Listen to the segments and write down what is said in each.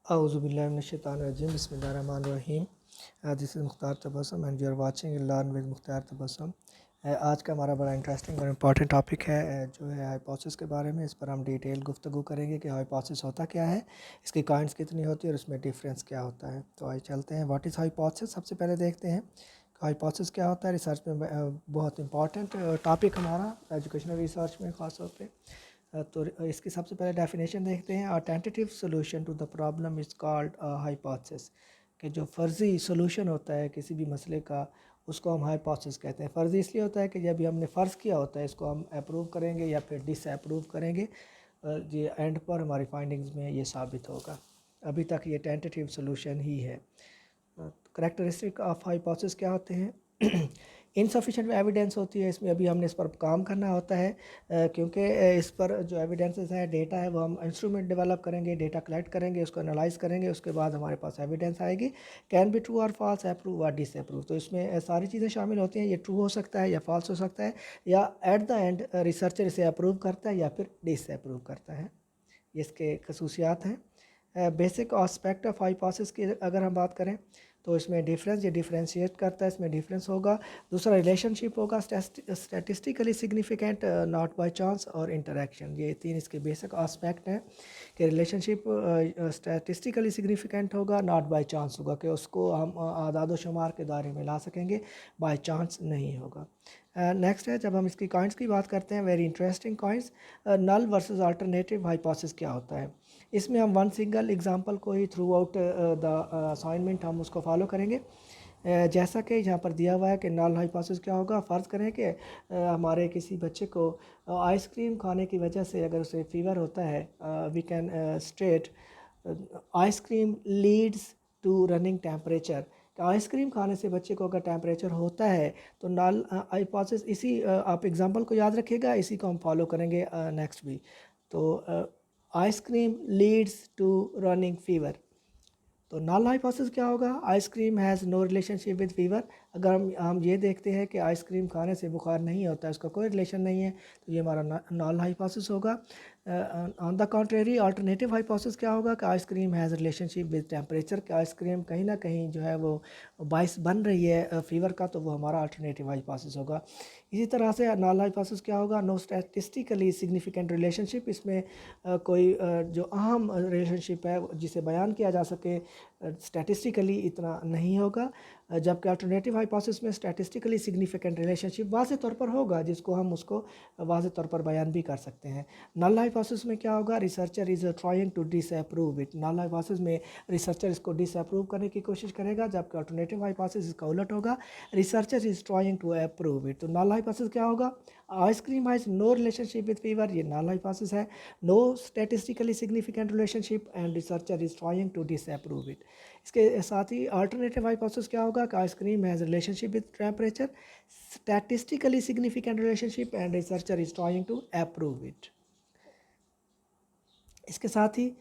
Auzubillahiminash-shaytanir-rajim. Bismillahir-rahmanir-rahim. This is Mukhtar Tabassum and you are watching Learn with Mukhtar Tabassum. आज का हमारा बड़ा interesting और इम्पॉर्टेंट टॉपिक है जो है हाइपोथेसिस के बारे में। इस पर हम डिटेल गुफ्तगू करेंगे कि हाइपोथेसिस होता क्या है, इसकी काइंड्स कितनी होती है और उसमें डिफरेंस क्या होता है। तो आइए चलते हैं। व्हाट इज़ हाइपोथेसिस, सबसे पहले देखते हैं हाइपोथेसिस क्या होता है। रिसर्च में बहुत इंपॉर्टेंट टॉपिक हमारा एजुकेशनल रिसर्च में ख़ास तौर पे। तो इसकी सबसे पहले डेफिनेशन देखते हैं। A tentative solution to the problem is called a hypothesis. कि जो फ़र्ज़ी सोल्यूशन होता है किसी भी मसले का, उसको हम हाइपोथेसिस कहते हैं। फ़र्ज़ी इसलिए होता है कि जब भी हमने फ़र्ज़ किया होता है, इसको हम अप्रूव करेंगे या फिर डिसअप्रूव करेंगे, ये एंड पर हमारी फाइंडिंग्स में ये साबित होगा। अभी तक ये टेंटेटिव सोल्यूशन ही है। करेक्टरिस्टिक ऑफ हाइपोथेसिस क्या होते हैं? इनसफिशेंट एविडेंस होती है इसमें, अभी हमने इस पर काम करना होता है क्योंकि इस पर जो एविडेंसेस है, डेटा है, वो हम इंस्ट्रूमेंट डेवलप करेंगे, डेटा कलेक्ट करेंगे, उसको एनालाइज करेंगे, उसके बाद हमारे पास एविडेंस आएगी। कैन बी ट्रू और फॉल्स, अप्रूव और डिसअप्रूव। तो इसमें सारी चीज़ें शामिल होती हैं। ये ट्रू हो सकता है या फॉल्स हो सकता है, या एट द एंड रिसर्चर इसे अप्रूव करता है या फिर डिसअप्रूव करता है। ये इसके खसूसियात हैं। बेसिक आस्पेक्ट ऑफ हाइपोथेसिस की अगर हम बात करें तो इसमें डिफरेंस, ये डिफ्रेंशिएट करता है, इसमें डिफरेंस होगा। दूसरा रिलेशनशिप होगा, statistically significant, not by chance और इंटरेक्शन। ये तीन इसके बेसिक आस्पेक्ट हैं कि रिलेशनशिप स्टैटिस्टिकली सिग्निफिकेंट होगा, नॉट बाय चांस होगा कि उसको हम आदाद शुमार के दायरे में ला सकेंगे, बाय चांस नहीं होगा। नेक्स्ट है, जब हम इसकी काइंड्स की बात करते हैं, वेरी इंटरेस्टिंग काइंड्स। नल वर्सेस अल्टरनेटिव हाइपोथेसिस क्या होता है, इसमें हम वन सिंगल एग्जांपल को ही थ्रू आउट द असाइनमेंट हम उसको फॉलो करेंगे। जैसा कि यहाँ पर दिया हुआ है कि नल हाइपोथेसिस क्या होगा। फ़र्ज़ करें कि हमारे किसी बच्चे को आइसक्रीम खाने की वजह से अगर उसे फीवर होता है, we can state ice cream leads to running temperature. Ice cream खाने से बच्चे को अगर टेम्परेचर होता है तो नल हाइपोथेसिस, इसी आप एग्जांपल को याद रखिएगा, इसी को हम फॉलो करेंगे नेक्स्ट भी। तो ice cream leads to running fever. तो नल हाइपोथेसिस क्या होगा, ice cream has no relationship with fever. अगर हम ये देखते हैं कि आइसक्रीम खाने से बुखार नहीं होता है, उसका कोई रिलेशन नहीं है, तो ये हमारा नल हाइपोथेसिस होगा। On the contrary alternative hypothesis क्या होगा कि ice cream has relationship with temperature, कि आइसक्रीम कहीं ना कहीं जो है वो बाइस बन रही है फीवर का, तो वो हमारा अल्टरनेटिव हाइपोथेसिस होगा। इसी तरह से नल हाइपोथेसिस क्या होगा, नो स्टैटिस्टिकली सिग्निफिकेंट रिलेशनशिप। इसमें कोई जो अहम रिलेशनशिप है जिसे बयान किया जा सके, स्टैटिस्टिकली इतना नहीं होगा। जबकि अल्टरनेटिव हाइपोथेसिस में स्टैटिस्टिकली सिग्निफिकेंट रिलेशनशिप वाज़े तौर पर होगा, जिसको हम उसको वाज़े तौर पर बयान भी कर सकते हैं। नल हाइपोथेसिस में क्या होगा, researcher is trying to disapprove it. Null hypothesis में रिसर्चर इसको डिसअप्रूव करने की कोशिश करेगा, जबकि अल्टरनेटिव हाइपोथेसिस इसका उलट होगा, researcher is trying to approve it. तो नल हाइपोथेसिस क्या होगा, ice cream has no relationship with fever, ये नल हाइपोथेसिस है। No statistically significant relationship and researcher is trying to disapprove it. इसके साथ ही अल्टरनेटिव हाइपोथेसिस क्या होगा कि ice cream has relationship with temperature, statistically significant relationship and researcher is trying to approve it. इसके साथ ही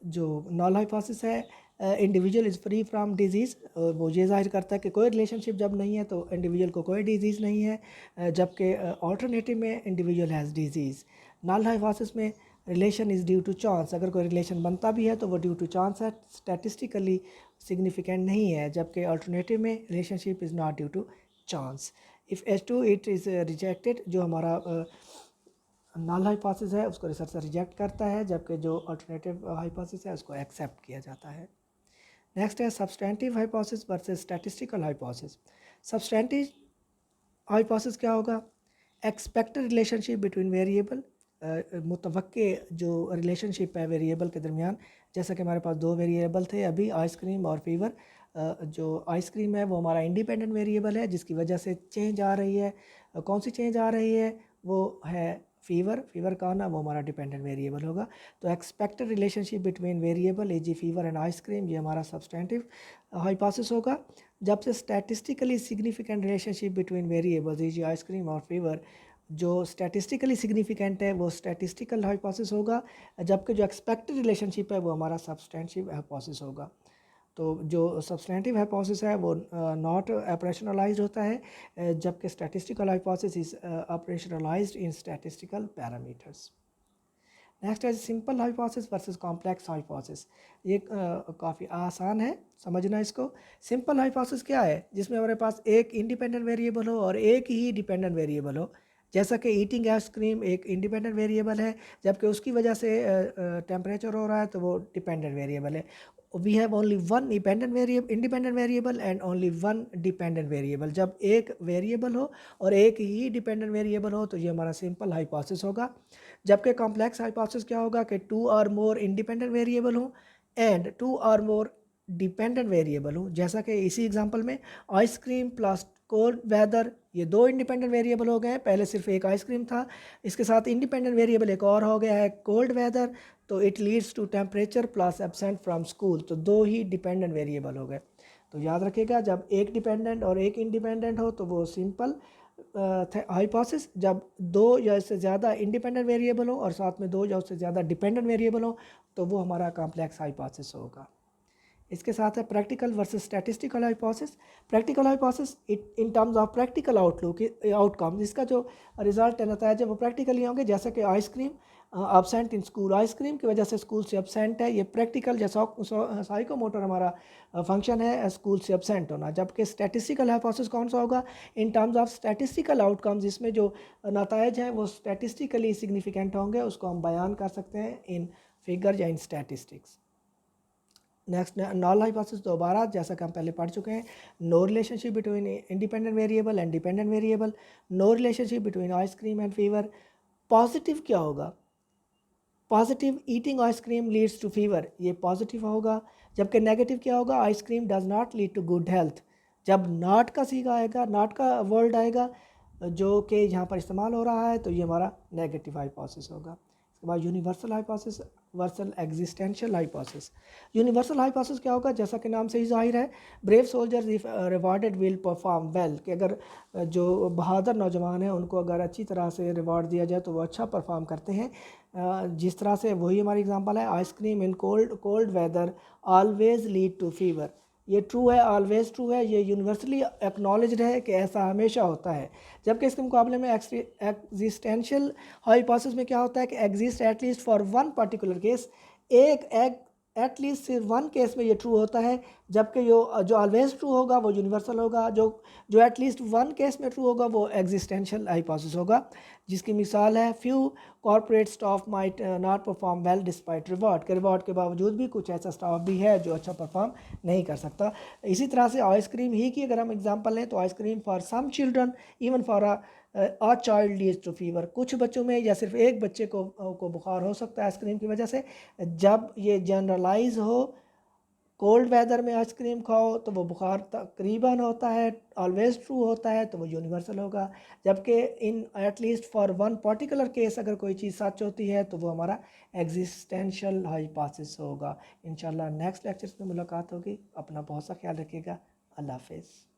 जो नल हाइपोथेसिस है, individual is free from disease, वो ये जाहिर करता है कि कोई रिलेशनशिप जब नहीं है तो इंडिविजुअल को कोई डिजीज़ नहीं है। जबकि ऑल्टरनेटिव में individual has disease. Null hypothesis में relation is due to chance, अगर कोई रिलेशन बनता भी है तो वो ड्यू टू चांस है, स्टैटिस्टिकली सिग्निफिकेंट नहीं है। जबकि अल्टरनेटिव में relationship is not due to chance. If H2 it is rejected, जो हमारा नल हाइपोथेसिस है उसको रिसर्चर रिजेक्ट करता है, जबकि जो अल्टरनेटिव हाइपोथेसिस है उसको एक्सेप्ट किया जाता है। नेक्स्ट है substantive hypothesis versus statistical hypothesis. Substantive hypothesis क्या होगा, एक्सपेक्टेड रिलेशनशिप बिटवीन वेरिएबल, मुतवक्के जो रिलेशनशिप है वेरिएबल के दरमियान। जैसा कि हमारे पास दो वेरिएबल थे अभी, आइसक्रीम और फीवर। जो आइसक्रीम है वो हमारा इंडिपेंडेंट वेरिएबल है जिसकी वजह से चेंज आ रही है। कौन सी चेंज आ रही है, वो है फीवर। फीवर का आना वो हमारा डिपेंडेंट वेरिएबल होगा। तो expected relationship between variable eg fever and ice cream, ये हमारा सब्सटेंटिव हाइपोथेसिस होगा। जब से statistically significant relationship between variables eg ice cream और फीवर, जो स्टैटिस्टिकली सिग्निफिकेंट है वो स्टैटिस्टिकल हाइपोथेसिस होगा, जबकि जो एक्सपेक्टेड रिलेशनशिप है वो हमारा सब्सटेंटिव हाइपोथेसिस होगा। तो जो सब्सटेंटिव हाइपोथेसिस है वो नॉट ऑपरेशनलाइज्ड होता है, जबकि statistical hypothesis is operationalised in statistical parameters. Next है simple hypothesis versus complex hypothesis. ये काफ़ी आसान है समझना इसको। सिंपल हाइपोथेसिस क्या है, जिसमें हमारे पास एक इंडिपेंडेंट वेरिएबल हो और एक ही डिपेंडेंट वेरिएबल हो। जैसा कि ईटिंग आइसक्रीम एक इंडिपेंडेंट वेरिएबल है, जबकि उसकी वजह से टेम्परेचर हो रहा है तो वो डिपेंडेंट वेरिएबल है। We have only one independent variable and only one dependent variable. जब एक वेरिएबल हो और एक ही डिपेंडेंट वेरिएबल हो तो ये हमारा सिंपल हाइपोथेसिस होगा। जबकि कॉम्प्लेक्स हाइपोथेसिस क्या होगा कि टू और मोर इंडिपेंडेंट वेरिएबल हो एंड टू और मोर डिपेंडेंट वेरिएबल हो। जैसा कि इसी एग्जांपल में आइसक्रीम प्लस कोल्ड वेदर, ये दो इंडिपेंडेंट वेरिएबल हो गए। पहले सिर्फ एक आइसक्रीम था, इसके साथ इंडिपेंडेंट वेरिएबल एक और हो गया है कोल्ड वेदर, तो it leads to temperature plus absent from school, तो दो ही डिपेंडेंट वेरिएबल हो गए। तो याद रखिएगा, जब एक डिपेंडेंट और एक इंडिपेंडेंट हो तो वो सिंपल हाइपोथेसिस। जब दो या इससे ज़्यादा इंडिपेंडेंट वेरिएबल हो और साथ में दो या उससे ज़्यादा डिपेंडेंट वेरिएबल हो तो वो हमारा कॉम्प्लेक्स हाइपोथेसिस होगा। इसके साथ है practical versus statistical hypothesis. Practical hypothesis in terms of practical outcome, इसका जो रिजल्ट है, नतीजे वो प्रैक्टिकली होंगे। जैसे कि ice cream absent in school, ice cream की वजह से स्कूल से अब्सेंट है, ये प्रैक्टिकल जैसा साइकोमोटर हमारा फंक्शन है स्कूल से अब्सेंट होना। जबकि स्टैटिस्टिकल हाइपोथेसिस कौन सा होगा, in terms of statistical outcomes, इसमें जो नतीजे हैं वो स्टैटिस्टिकली सिग्निफिकेंट होंगे, उसको हम बयान कर सकते हैं इन फिगर या in statistics. Next null hypothesis, दोबारा जैसा कि हम पहले पढ़ चुके हैं, no relationship between independent variable and dependent variable, no relationship between ice cream and fever. Positive क्या होगा, positive eating ice cream leads to fever, ये पॉजिटिव होगा। जबकि नेगेटिव क्या होगा, ice cream does not lead to good health. जब नॉट का सीगा आएगा, नॉट का वर्ड आएगा जो कि यहाँ पर इस्तेमाल हो रहा है, तो ये हमारा नेगेटिव हाइपोथेसिस होगा। इसके बाद universal hypothesis Vercel existential hypothesis. Universal hypothesis क्या होगा, जैसा कि नाम से ही जाहिर है, brave soldiers if rewarded will perform well, कि अगर जो बहादुर नौजवान हैं उनको अगर अच्छी तरह से रिवॉर्ड दिया जाए तो वो अच्छा परफॉर्म करते हैं। जिस तरह से वही हमारी एग्जांपल है, ice cream in cold weather always lead to fever, ये ट्रू है, ऑलवेज ट्रू है, ये यूनिवर्सली एक्नॉलेज्ड है कि ऐसा हमेशा होता है। जबकि इसके मुकाबले में एग्जिस्टेंशियल हाइपोथेसिस में क्या होता है कि exist at least for one particular case, एक एटलीस्ट सिर्फ वन केस में ये ट्रू होता है। जबकि जो ऑलवेज ट्रू होगा वो यूनिवर्सल होगा, जो एटलीस्ट वन केस में ट्रू होगा वो एग्जिस्टेंशियल हाइपोथेसिस होगा। जिसकी मिसाल है, few corporate staff might not perform well despite reward, के रिवॉर्ड के बावजूद भी कुछ ऐसा स्टाफ भी है जो अच्छा परफॉर्म नहीं कर सकता। इसी तरह से आइसक्रीम ही की अगर हम एग्जांपल लें तो ice cream for some children even for a child leads to fever, कुछ बच्चों में या सिर्फ एक बच्चे को बुखार हो सकता है आइसक्रीम की वजह से। जब ये जनरलाइज हो, कोल्ड वेदर में आइसक्रीम खाओ तो वो बुखार तकरीबन होता है, ऑलवेज ट्रू होता है, तो वो यूनिवर्सल होगा। जबकि in at least for one particular case अगर कोई चीज़ सच होती है तो वो हमारा एग्जिस्टेंशियल हाइपोथेसिस होगा। इंशाल्लाह नेक्स्ट लेक्चर्स में मुलाकात होगी। अपना बहुत सा ख्याल रखिएगा। अल्लाह हाफिज़।